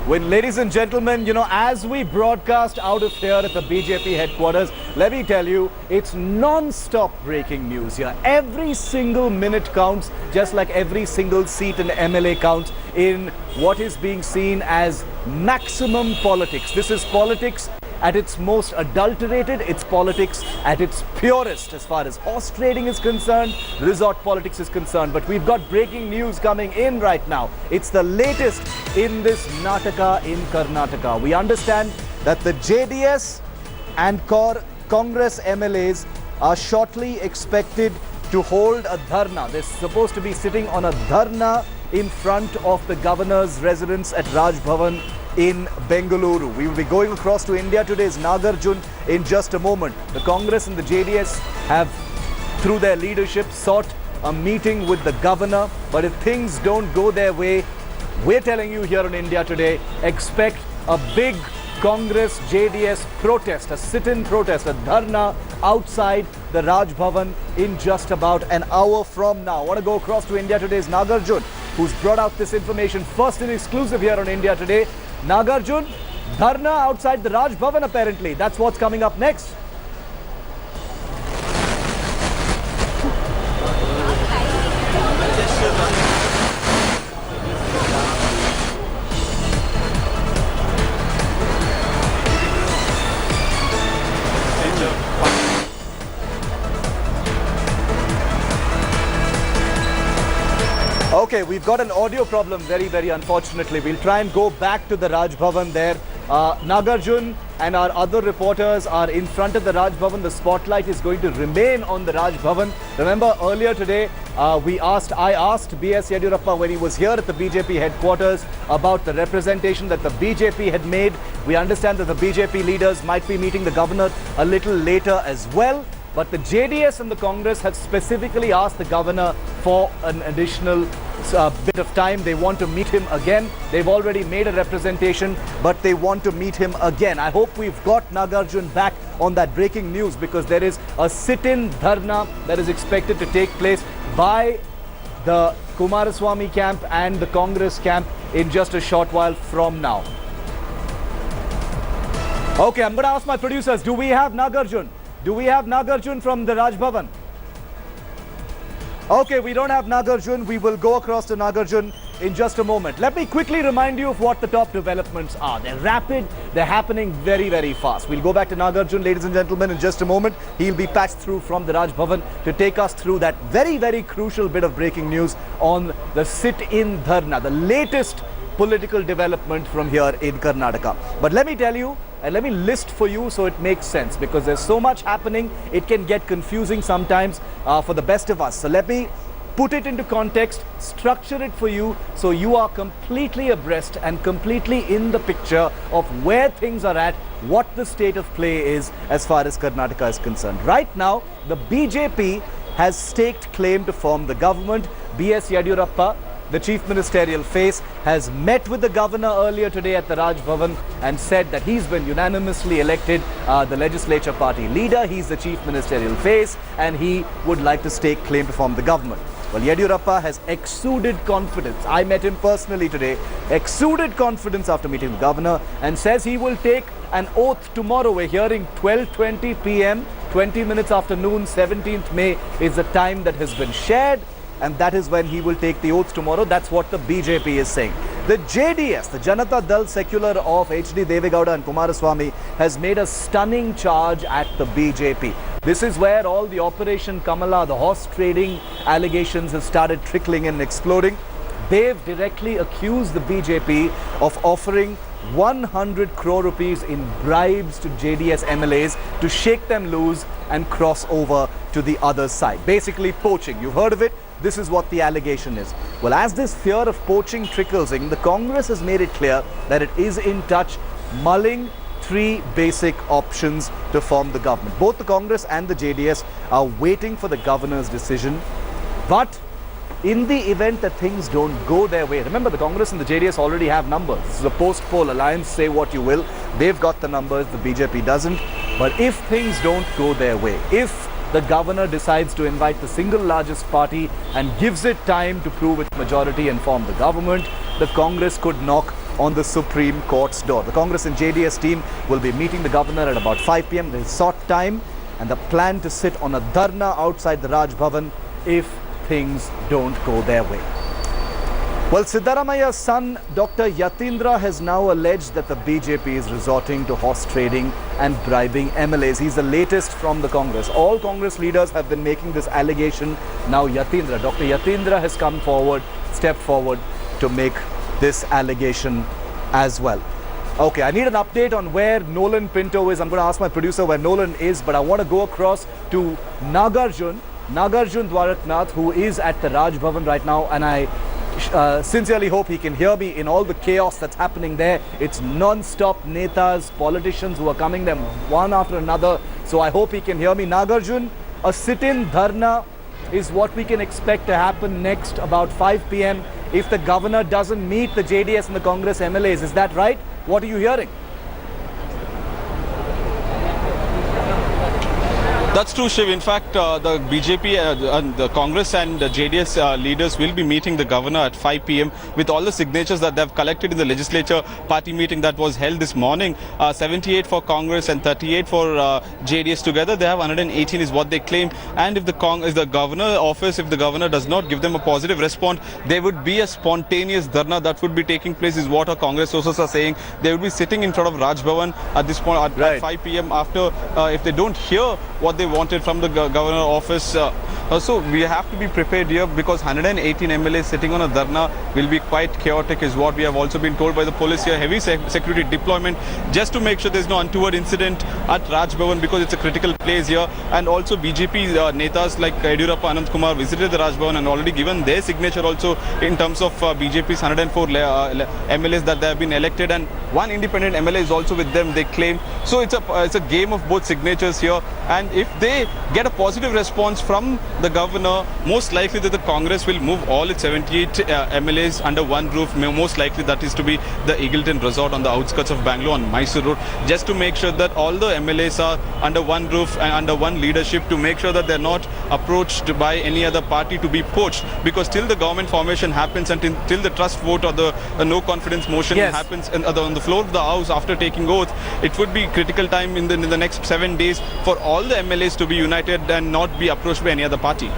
When, ladies and gentlemen, as we broadcast out of here at the BJP headquarters, let me tell you, it's non-stop breaking news here. Every single minute counts, just like every single seat in MLA counts in what is being seen as maximum politics. This is politics at its most adulterated, it's politics at its purest as far as horse trading is concerned, resort politics is concerned. But we've got breaking news coming in right now. It's the latest in this Nataka in Karnataka. We understand that the JDS and Congress MLAs are shortly expected to hold a dharna. They're supposed to be sitting on a dharna in front of the governor's residence at Rajbhavan in Bengaluru. We will be going across to India today's Nagarjun in just a moment. The Congress and the JDS have, through their leadership, sought a meeting with the governor. But if things don't go their way, we're telling you here in India today, expect a big Congress JDS protest, a sit-in protest, a dharna outside the Rajbhavan in just about an hour from now. I want to go across to India today's Nagarjun, who's brought out this information first in exclusive here on India Today. Nagarjun, dharna outside the Rajbhavan apparently. That's what's coming up next. Okay, we've got an audio problem, very unfortunately. We'll try and go back to the Rajbhavan there. Nagarjun and our other reporters are in front of the Rajbhavan. The spotlight is going to remain on the Rajbhavan. Remember, earlier today, I asked B.S. Yediyurappa when he was here at the BJP headquarters about the representation that the BJP had made. We understand that the BJP leaders might be meeting the governor a little later as well. But the JDS and the Congress have specifically asked the governor for an additional bit of time. They want to meet him again. They've already made a representation, but they want to meet him again. I hope we've got Nagarjun back on that breaking news, because there is a sit-in dharna that is expected to take place by the Kumaraswamy camp and the Congress camp in just a short while from now. Okay, I'm going to ask my producers, do we have Nagarjun? Do we have Nagarjun from the Rajbhavan? Okay, we don't have Nagarjun. We will go across to Nagarjun in just a moment. Let me quickly remind you of what the top developments are. They're rapid. They're happening very fast. We'll go back to Nagarjun, ladies and gentlemen, in just a moment. He'll be patched through from the Rajbhavan to take us through that very crucial bit of breaking news on the sit-in dharna, the latest political development from here in Karnataka. But let me tell you, and let me list for you so it makes sense, because there's so much happening, it can get confusing sometimes for the best of us. So let me put it into context, structure it for you, so you are completely abreast and completely in the picture of where things are at, what the state of play is as far as Karnataka is concerned. Right now, the BJP has staked claim to form the government. B.S. Yediyurappa, the chief ministerial face, has met with the governor earlier today at the Rajbhavan and said that he's been unanimously elected the legislature party leader. He's the chief ministerial face and he would like to stake claim to form the government. Well, Yediyurappa has exuded confidence. I met him personally today, exuded confidence after meeting the governor, and says he will take an oath tomorrow. We're hearing 12:20 p.m., 20 minutes after noon, 17th May is the time that has been shared. And that is when he will take the oath tomorrow. That's what the BJP is saying. The JDS, the Janata Dal Secular of H.D. Devegowda and Kumaraswamy, has made a stunning charge at the BJP. This is where all the Operation Kamala, the horse trading allegations have started trickling and exploding. They've directly accused the BJP of offering 100 crore rupees in bribes to JDS MLAs to shake them loose and cross over to the other side. Basically poaching. You've heard of it. This is what the allegation is. Well, as this fear of poaching trickles in, the Congress has made it clear that it is in touch, mulling three basic options to form the government. Both the Congress and the JDS are waiting for the governor's decision. But in the event that things don't go their way, remember the Congress and the JDS already have numbers. This is a post-poll alliance, say what you will. They've got the numbers, the BJP doesn't. But if things don't go their way, if the governor decides to invite the single largest party and gives it time to prove its majority and form the government, the Congress could knock on the Supreme Court's door. The Congress and JDS team will be meeting the governor at about 5 p.m. They sought time and the plan to sit on a dharna outside the Rajbhavan if things don't go their way. Well, Siddaramaia's son, Dr. Yatindra, has now alleged that the BJP is resorting to horse trading and bribing MLAs. He's the latest from the Congress. All Congress leaders have been making this allegation. Now Yatindra, Dr. Yatindra has stepped forward to make this allegation as well. Okay, I need an update on where Nolan Pinto is. I'm going to ask my producer where Nolan is, but I want to go across to Nagarjun Dwaraknath, who is at the Rajbhavan right now, and I sincerely hope he can hear me in all the chaos that's happening there. It's non-stop netas, politicians who are coming them one after another. So I hope he can hear me. Nagarjun, a sit-in dharna is what we can expect to happen next about 5 p.m. if the governor doesn't meet the JDS and the Congress MLAs. Is that right? What are you hearing? That's true, Shiv. In fact, the BJP, the Congress and the JDS leaders will be meeting the governor at 5 p.m. with all the signatures that they have collected in the legislature party meeting that was held this morning. 78 for Congress and 38 for JDS together. They have 118 is what they claim. And if the governor does not give them a positive response, there would be a spontaneous dharna that would be taking place, is what our Congress sources are saying. They will be sitting in front of Rajbhavan at this point at 5 p.m. after, if they don't hear what they wanted from the governor office. So we have to be prepared here, because 118 MLAs sitting on a dharna will be quite chaotic, is what we have also been told by the police here. Heavy security deployment just to make sure there's no untoward incident at Rajbhavan, because it's a critical place here. And also BJP netas like Yediyurappa, Anand Kumar visited the Rajbhavan and already given their signature also in terms of BJP's 104 MLAs that they have been elected, and one independent MLA is also with them, they claim. So it's a game of both signatures here, and if they get a positive response from the governor, most likely that the Congress will move all its 78 MLAs under one roof. Most likely that is to be the Eagleton Resort on the outskirts of Bangalore on Mysore Road, just to make sure that all the MLAs are under one roof and under one leadership, to make sure that they're not approached by any other party to be poached. Because till the government formation happens and till the trust vote or the no confidence motion happens on the floor of the House after taking oath, it would be critical time in the next 7 days for all the MLAs to be united and not be approached by any other party.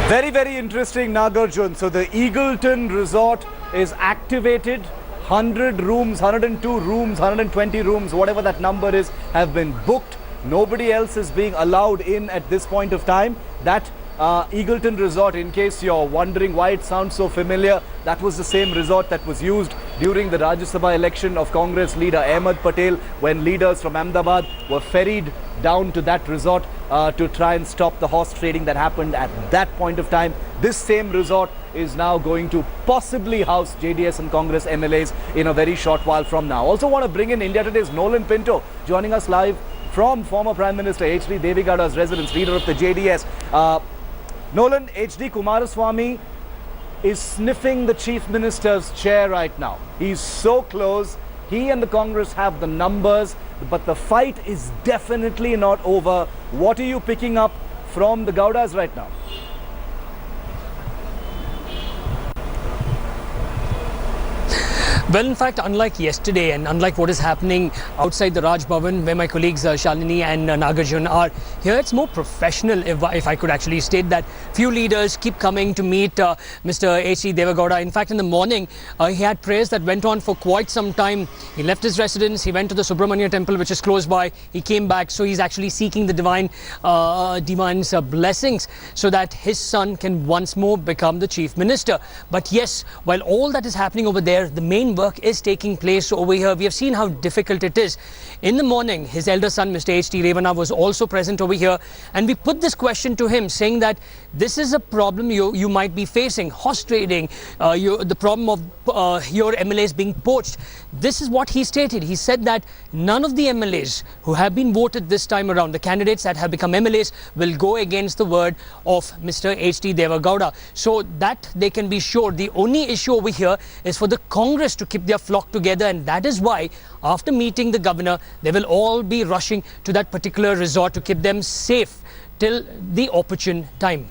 Very, very interesting, Nagarjun. So the Eagleton Resort is activated. 100 rooms, 102 rooms, 120 rooms, whatever that number is, have been booked. Nobody else is being allowed in at this point of time. That Eagleton Resort, in case you're wondering why it sounds so familiar, that was the same resort that was used during the Rajya Sabha election of Congress leader Ahmed Patel, when leaders from Ahmedabad were ferried down to that resort to try and stop the horse trading that happened at that point of time. This same resort is now going to possibly house JDS and Congress MLAs in a very short while from now. Also want to bring in India Today's Nolan Pinto, joining us live from former Prime Minister H.D. Devegowda's residence, leader of the JDS. Nolan, H.D. Kumaraswamy is sniffing the Chief Minister's chair right now. He's so close. He and the Congress have the numbers, but the fight is definitely not over. What are you picking up from the Gowdas right now? Well, in fact, unlike yesterday and unlike what is happening outside the Rajbhavan, where my colleagues Shalini and Nagarjun are, here it's more professional, if I could actually state that. Few leaders keep coming to meet Mr. H.D. Devegowda. In fact, in the morning, he had prayers that went on for quite some time. He left his residence, he went to the Subramania temple, which is close by. He came back, so he's actually seeking the divine's blessings so that his son can once more become the Chief Minister. But yes, while all that is happening over there, the main work is taking place over here. We have seen how difficult it is. In the morning, his elder son, Mr. H.D. Revana, was also present over here, and we put this question to him, saying that this is a problem you might be facing, horse trading, the problem of your MLAs being poached. This is what he stated. He said that none of the MLAs who have been voted this time around, the candidates that have become MLAs, will go against the word of Mr. H.D. Devegowda. So that they can be sure. The only issue over here is for the Congress to keep their flock together, and that is why after meeting the governor, they will all be rushing to that particular resort to keep them safe till the opportune time.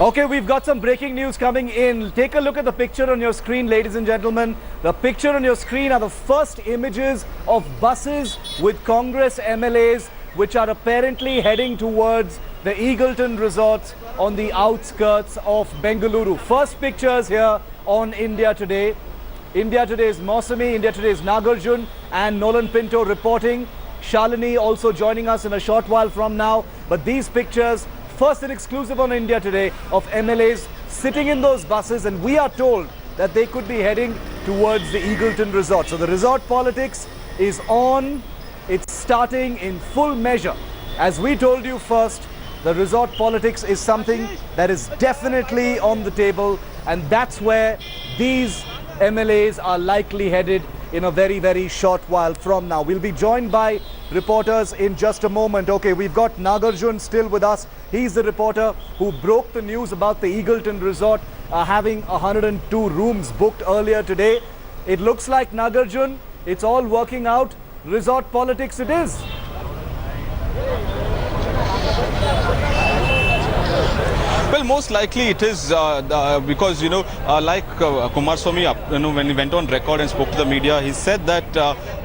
Okay, we've got some breaking news coming in. Take a look at the picture on your screen, ladies and gentlemen. The picture on your screen are the first images of buses with Congress MLAs which are apparently heading towards the Eagleton Resort on the outskirts of Bengaluru. First pictures here on India Today. India Today's Mausami, India Today's Nagarjun and Nolan Pinto reporting. Shalini also joining us in a short while from now. But these pictures, first and exclusive on India Today, of MLAs sitting in those buses, and we are told that they could be heading towards the Eagleton Resort. So the resort politics is on. It's starting in full measure. As we told you first, the resort politics is something that is definitely on the table, and that's where these MLAs are likely headed in a very, very short while from now. We'll be joined by reporters in just a moment. Okay, we've got Nagarjun still with us. He's the reporter who broke the news about the Eagleton Resort having 102 rooms booked earlier today. It looks like, Nagarjun, it's all working out. Resort politics it is. Well, most likely it is because, like Kumar Swamy, when he went on record and spoke to the media, he said that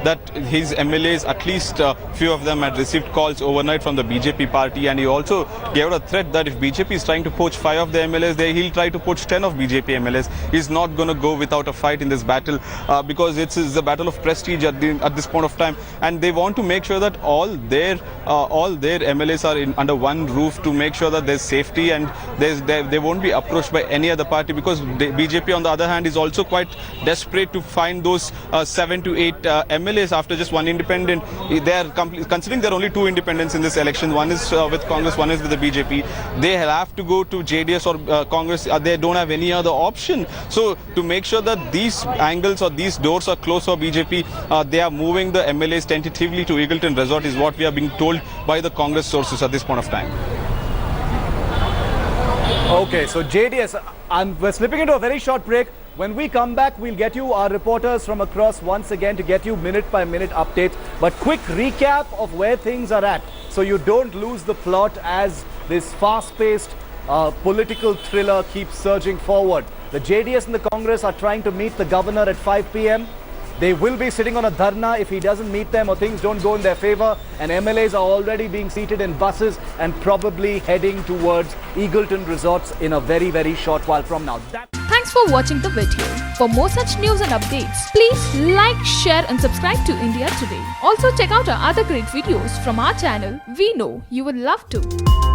that his MLAs, at least few of them had received calls overnight from the BJP party, and he also gave out a threat that if BJP is trying to poach 5 of the MLAs, he'll try to poach 10 of BJP MLAs. He's not going to go without a fight in this battle because it's a battle of prestige at this point of time, and they want to make sure that all their MLAs are under one roof to make sure that there's safety and they won't be approached by any other party, because BJP on the other hand is also quite desperate to find those 7 to 8 MLAs after just one independent. They are considering there are only 2 independents in this election. One is with Congress, one is with the BJP. They have to go to JDS or Congress. They don't have any other option. So to make sure that these angles or these doors are closed for BJP, they are moving the MLAs tentatively to Eagleton Resort, is what we are being told by the Congress sources at this point of time. Okay, so JDS, we're slipping into a very short break. When we come back, we'll get you our reporters from across once again to get you minute-by-minute updates. But quick recap of where things are at, so you don't lose the plot as this fast-paced political thriller keeps surging forward. The JDS and the Congress are trying to meet the governor at 5 p.m. They will be sitting on a dharna if he doesn't meet them or things don't go in their favor. And MLAs are already being seated in buses and probably heading towards Eagleton Resorts in a very, very short while from now. Thanks for watching the video. For more such news and updates, please like, share and subscribe to India Today. Also check out our other great videos from our channel. We know you will love to.